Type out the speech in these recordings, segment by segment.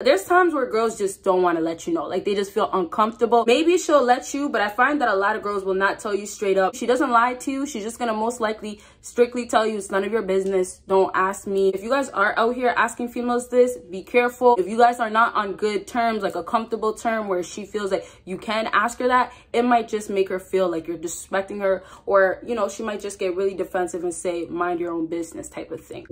There's times where girls just don't want to let you know, like they just feel uncomfortable. Maybe she'll let you, but I find that a lot of girls will not tell you straight up. She doesn't lie to you. She's just gonna most likely strictly tell you it's none of your business. Don't ask me. If you guys are out here asking females this, be careful. If you guys are not on good terms, like a comfortable term where she feels like you can ask her that, it might just make her feel like you're disrespecting her, or you know, she might just get really defensive and say mind your own business type of thing.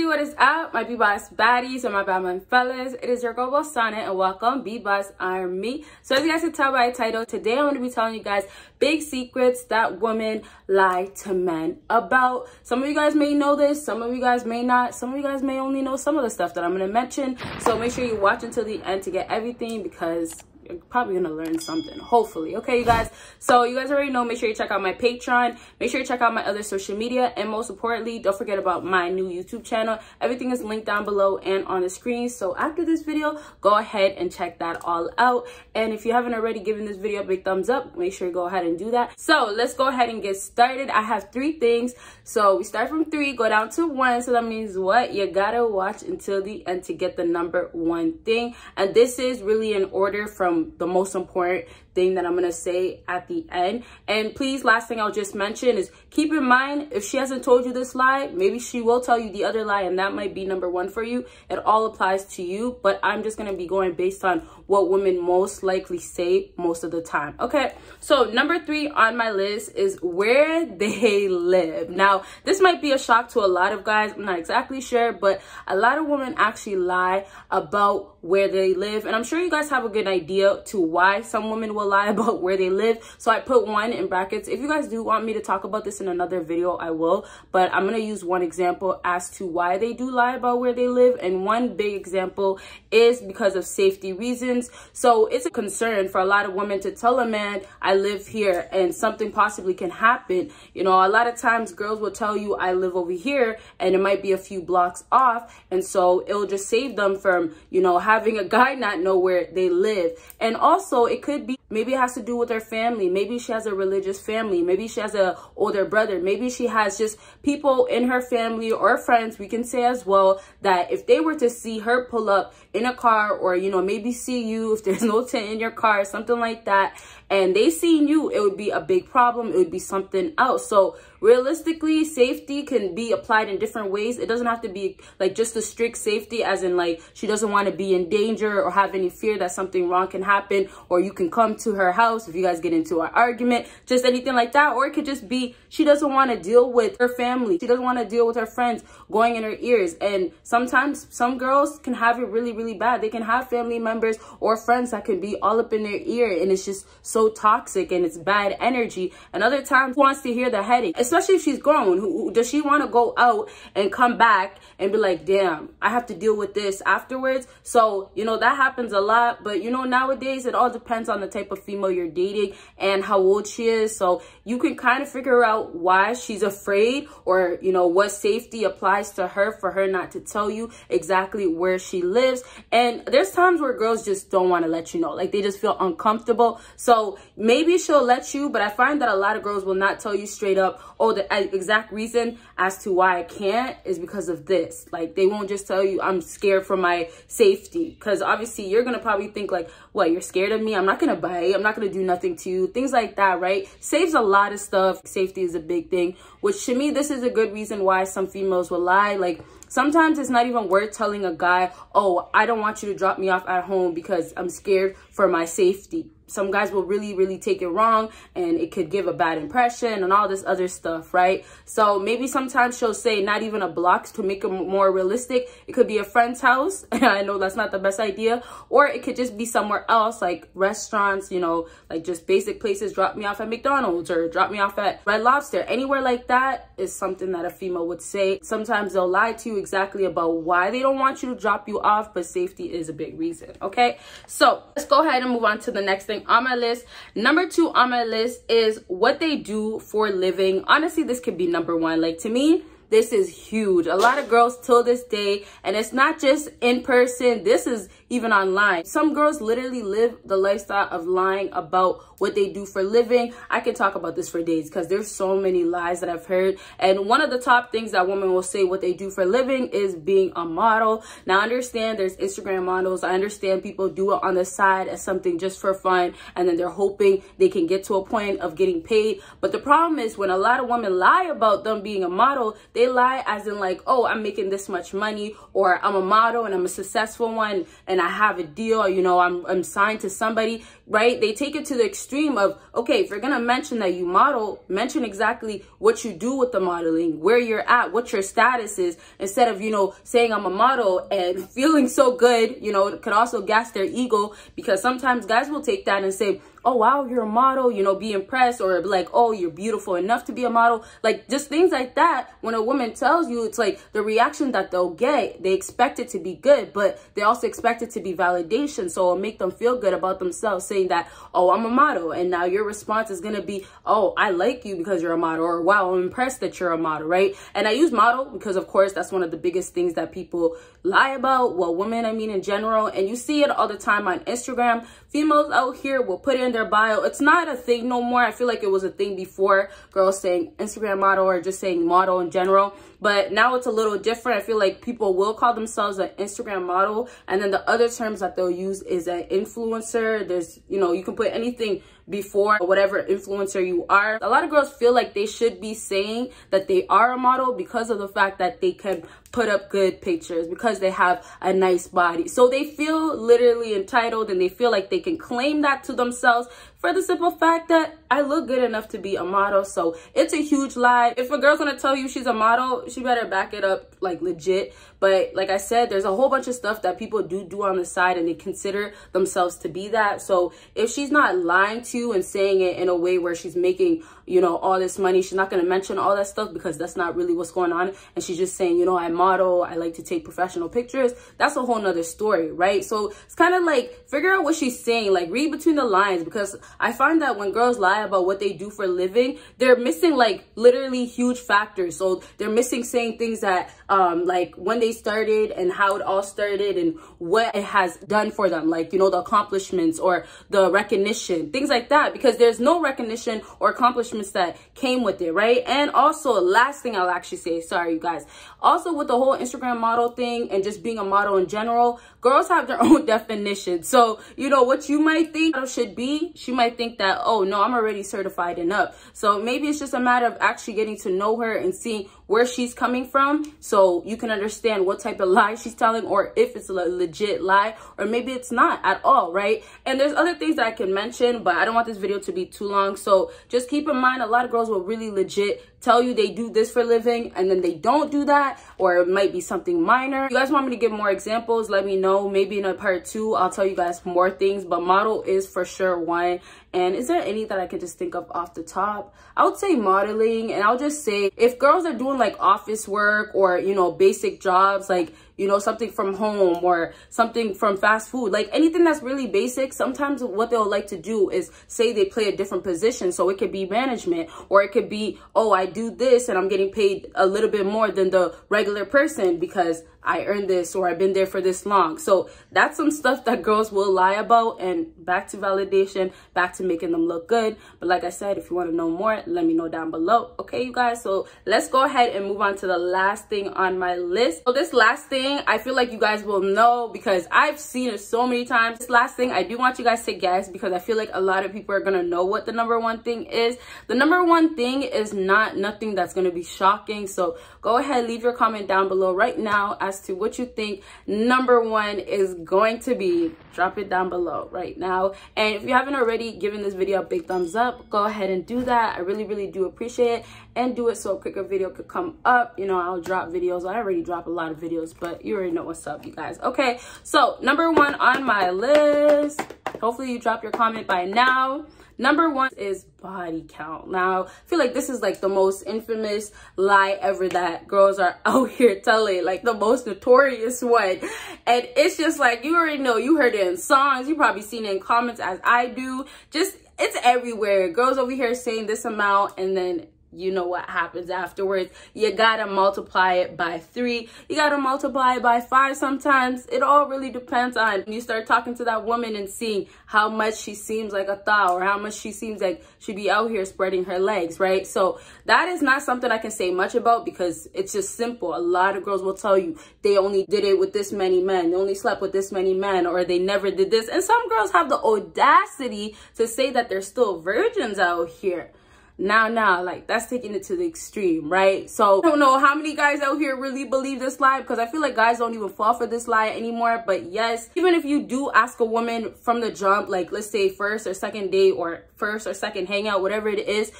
What is up, my BBossBaddies or my Batman fellas? It is your girl Bosana and welcome BBossArmy. So as you guys can tell by the title, today I'm going to be telling you guys big secrets that women lie to men about. Some of you guys may know this, some of you guys may not, some of you guys may only know some of the stuff that I'm going to mention. So make sure you watch until the end to get everything, because you're probably gonna learn something, hopefully. Okay, you guys, so you guys already know, make sure you check out my Patreon, make sure you check out my other social media, and most importantly, don't forget about my new YouTube channel. Everything is linked down below and on the screen. So after this video, go ahead and check that all out. And if you haven't already given this video a big thumbs up, make sure you go ahead and do that. So let's go ahead and get started. I have 3 things, so we start from 3, go down to 1. So that means what? You gotta watch until the end to get the number 1 thing, and this is really in order from the most important thing that I'm gonna say at the end. And please, last thing I'll just mention is keep in mind, if she hasn't told you this lie, maybe she will tell you the other lie, and that might be number 1 for you. It all applies to you, but I'm just gonna be going based on what women most likely say most of the time. Okay, so number 3 on my list is where they live. Now this might be a shock to a lot of guys, I'm not exactly sure, but a lot of women actually lie about where they live, and I'm sure you guys have a good idea to why some women will lie about where they live. So I put 1 in brackets. If you guys do want me to talk about this in another video, I will, but I'm gonna use 1 example as to why they do lie about where they live. And 1 big example is because of safety reasons. So it's a concern for a lot of women to tell a man, I live here, and something possibly can happen. You know, a lot of times girls will tell you, I live over here, and it might be a few blocks off, and so it'll just save them from, you know, having a guy not know where they live. And also it could be, maybe it has to do with her family. Maybe she has a religious family. Maybe she has a older brother. Maybe she has just people in her family or friends, we can say as well, that if they were to see her pull up in a car, or, you know, maybe see you if there's no tint in your car, something like that, and they seen you, it would be a big problem. It would be something else. So realistically, safety can be applied in different ways. It doesn't have to be like just a strict safety as in like she doesn't want to be in danger or have any fear that something wrong can happen, or you can come to her house if you guys get into an argument, just anything like that. Or it could just be she doesn't want to deal with her family, she doesn't want to deal with her friends going in her ears. And sometimes some girls can have it really, really bad. They can have family members or friends that can be all up in their ear, and it's just so toxic and it's bad energy. And other times wants to hear the headache, especially if she's grown. Does she want to go out and come back and be like, damn, I have to deal with this afterwards? So, you know, that happens a lot. But, you know, nowadays it all depends on the type of female you're dating and how old she is. So you can kind of figure out why she's afraid, or, you know, what safety applies to her for her not to tell you exactly where she lives. And there's times where girls just don't want to let you know, like they just feel uncomfortable. So maybe she'll let you, but I find that a lot of girls will not tell you straight up, oh, the exact reason as to why I can't is because of this. Like they won't just tell you, I'm scared for my safety, because obviously you're gonna probably think like, what, you're scared of me? I'm not gonna bite, I'm not gonna do nothing to you, things like that, right? Saves a lot of stuff. Safety is a big thing, which to me, this is a good reason why some females will lie. Like sometimes it's not even worth telling a guy, oh, I don't want you to drop me off at home because I'm scared for my safety. Some guys will really, really take it wrong, and it could give a bad impression and all this other stuff, right? So maybe sometimes she'll say not even a block to make it more realistic. It could be a friend's house. I know that's not the best idea. Or it could just be somewhere else, like restaurants, you know, like just basic places. Drop me off at McDonald's or drop me off at Red Lobster. Anywhere like that is something that a female would say. Sometimes they'll lie to you exactly about why they don't want you to drop you off, but safety is a big reason, okay? So let's go ahead and move on to the next thing on my list. Number 2 on my list is what they do for a living. Honestly, this could be number 1. Like to me, this is huge. A lot of girls till this day, and it's not just in person, this is even online. Some girls literally live the lifestyle of lying about what they do for living. I can talk about this for days because there's so many lies that I've heard. And one of the top things that women will say what they do for living is being a model. Now, I understand there's Instagram models. I understand people do it on the side as something just for fun, and then they're hoping they can get to a point of getting paid. But the problem is when a lot of women lie about them being a model, they lie as in like, oh, I'm making this much money, or I'm a model and I'm a successful one and I have a deal, or, you know, I'm signed to somebody, right? They take it to the extreme of, okay, if you're gonna mention that you model, mention exactly what you do with the modeling, where you're at, what your status is, instead of, you know, saying I'm a model and feeling so good. You know, it could also gas their ego, because sometimes guys will take that and say, oh, wow, you're a model, you know, be impressed, or like, oh, you're beautiful enough to be a model. Like, just things like that. When a woman tells you, it's like the reaction that they'll get, they expect it to be good, but they also expect it to be validation. So it'll make them feel good about themselves saying that, oh, I'm a model. And now your response is going to be, oh, I like you because you're a model, or wow, I'm impressed that you're a model, right? And I use model because, of course, that's one of the biggest things that people lie about. Well, women, I mean, in general. And you see it all the time on Instagram. Females out here will put in their bio. It's not a thing no more. I feel like it was a thing before, girls saying Instagram model or just saying model in general. But now it's a little different. I feel like people will call themselves an Instagram model. And then the other terms that they'll use is an influencer. There's, you know, you can put anything before whatever influencer you are. A lot of girls feel like they should be saying that they are a model because of the fact that they can put up good pictures, because they have a nice body. So they feel literally entitled, and they feel like they can claim that to themselves for the simple fact that I look good enough to be a model. So it's a huge lie. If a girl's gonna tell you she's a model, she better back it up like legit. But like I said, there's a whole bunch of stuff that people do on the side, and they consider themselves to be that. So if she's not lying to you and saying it in a way where she's making, you know, all this money, she's not going to mention all that stuff, because that's not really what's going on. And she's just saying, you know, I model, I like to take professional pictures. That's a whole nother story, right? So it's kind of like, figure out what she's saying, like read between the lines, because I find that when girls lie about what they do for a living, they're missing like literally huge factors. So they're missing saying things that like when they started and how it all started and what it has done for them, like, you know, the accomplishments or the recognition, things like that, because there's no recognition or accomplishments that came with it, right? And also, last thing I'll actually say, sorry you guys, also with the whole Instagram model thing and just being a model in general, girls have their own definition. So, you know, what you might think should be, she might think that, oh no, I'm already certified and up. So maybe it's just a matter of actually getting to know her and seeing where she's coming from, so you can understand what type of lie she's telling, or if it's a legit lie, or maybe it's not at all, right? And there's other things that I can mention, but I don't want this video to be too long. So just keep in mind, a lot of girls will really legit tell you they do this for a living, and then they don't do that, or it might be something minor. If you guys want me to give more examples, let me know. Maybe in a part 2, I'll tell you guys more things, but model is for sure one. And is there any that I could just think of off the top? I would say modeling, and I'll just say if girls are doing like office work or, you know, basic jobs, like, you know, something from home or something from fast food, like anything that's really basic, sometimes what they'll like to do is say they play a different position. So it could be management, or it could be, oh, I do this and I'm getting paid a little bit more than the regular person because I earned this, or I've been there for this long. So that's some stuff that girls will lie about, and back to validation, back to making them look good. But like I said, if you want to know more, let me know down below. Okay, you guys, so let's go ahead and move on to the last thing on my list. So this last thing, I feel like you guys will know because I've seen it so many times. This last thing, I do want you guys to guess, because I feel like a lot of people are going to know what the number one thing is. The number one thing is nothing that's going to be shocking. So go ahead, leave your comment down below right now as to what you think number one is going to be. Drop it down below right now. And if you haven't already given this video a big thumbs up, go ahead and do that. I really do appreciate it, and do it so a quicker video could come up. You know, I'll drop videos. I already drop a lot of videos, but you already know what's up, you guys. Okay, so number one on my list, hopefully you dropped your comment by now. Number one is body count. Now, I feel like this is like the most infamous lie ever that girls are out here telling, like the most notorious one. And it's just like, you already know, you heard it in songs, you probably seen it in comments as I do. Just, it's everywhere. Girls over here saying this amount, and then you know what happens afterwards. You gotta multiply it by 3. You gotta multiply it by 5 sometimes. It all really depends on when you start talking to that woman and seeing how much she seems like a thot, or how much she seems like she be out here spreading her legs, right? So that is not something I can say much about, because it's just simple. A lot of girls will tell you they only did it with this many men, they only slept with this many men, or they never did this. And some girls have the audacity to say that they're still virgins out here. Now, like, that's taking it to the extreme, right? So I don't know how many guys out here really believe this lie, because I feel like guys don't even fall for this lie anymore. But yes, even if you do ask a woman from the jump, like let's say first or second date, or first or second hangout, whatever it is,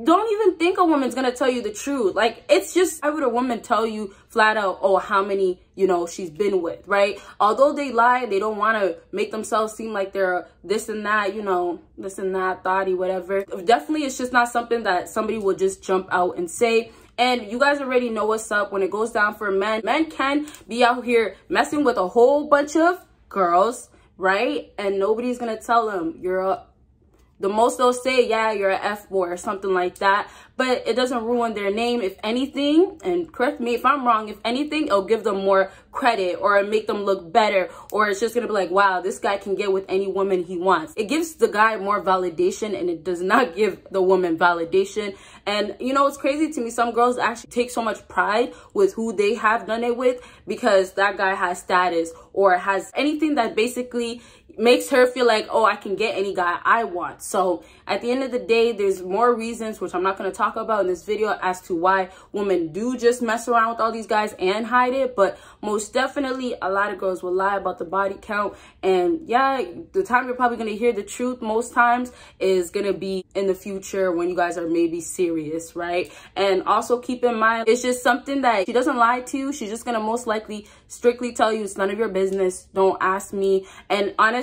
don't even think a woman's gonna tell you the truth. Like, it's just, why would a woman tell you flat out, oh, how many, you know, she's been with, right? Although they lie, they don't want to make themselves seem like they're this and that, you know, this and that, thotty, whatever. Definitely, it's just not something that somebody will just jump out and say. And you guys already know what's up when it goes down for men. Men can be out here messing with a whole bunch of girls, right? And nobody's gonna tell them you're the most they'll say, yeah, you're an F-boy or something like that. But it doesn't ruin their name. If anything, and correct me if I'm wrong, if anything, it'll give them more credit, or make them look better. Or it's just going to be like, wow, this guy can get with any woman he wants. It gives the guy more validation, and it does not give the woman validation. And, you know, it's crazy to me. Some girls actually take so much pride with who they have done it with, because that guy has status, or has anything that basically makes her feel like, oh, I can get any guy I want. So at the end of the day, there's more reasons, which I'm not going to talk about in this video, as to why women do just mess around with all these guys and hide it. But most definitely, a lot of girls will lie about the body count. And yeah, the time you're probably going to hear the truth most times is going to be in the future, when you guys are maybe serious, right? And also keep in mind, it's just something that she doesn't lie to you. She's just going to most likely strictly tell you it's none of your business, don't ask me. And honestly,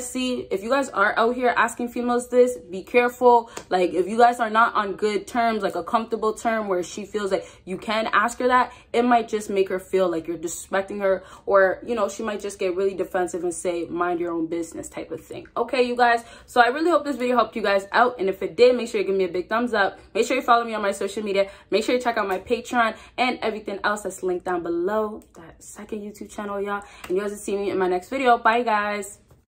if you guys are out here asking females this, be careful. Like, if you guys are not on good terms, like a comfortable term where she feels like you can ask her that, it might just make her feel like you're disrespecting her, or, you know, she might just get really defensive and say, mind your own business type of thing. Okay, you guys, so I really hope this video helped you guys out. And if it did, make sure you give me a big thumbs up. Make sure you follow me on my social media. Make sure you check out my Patreon and everything else that's linked down below, that second YouTube channel, y'all. And you guys will see me in my next video. Bye, guys.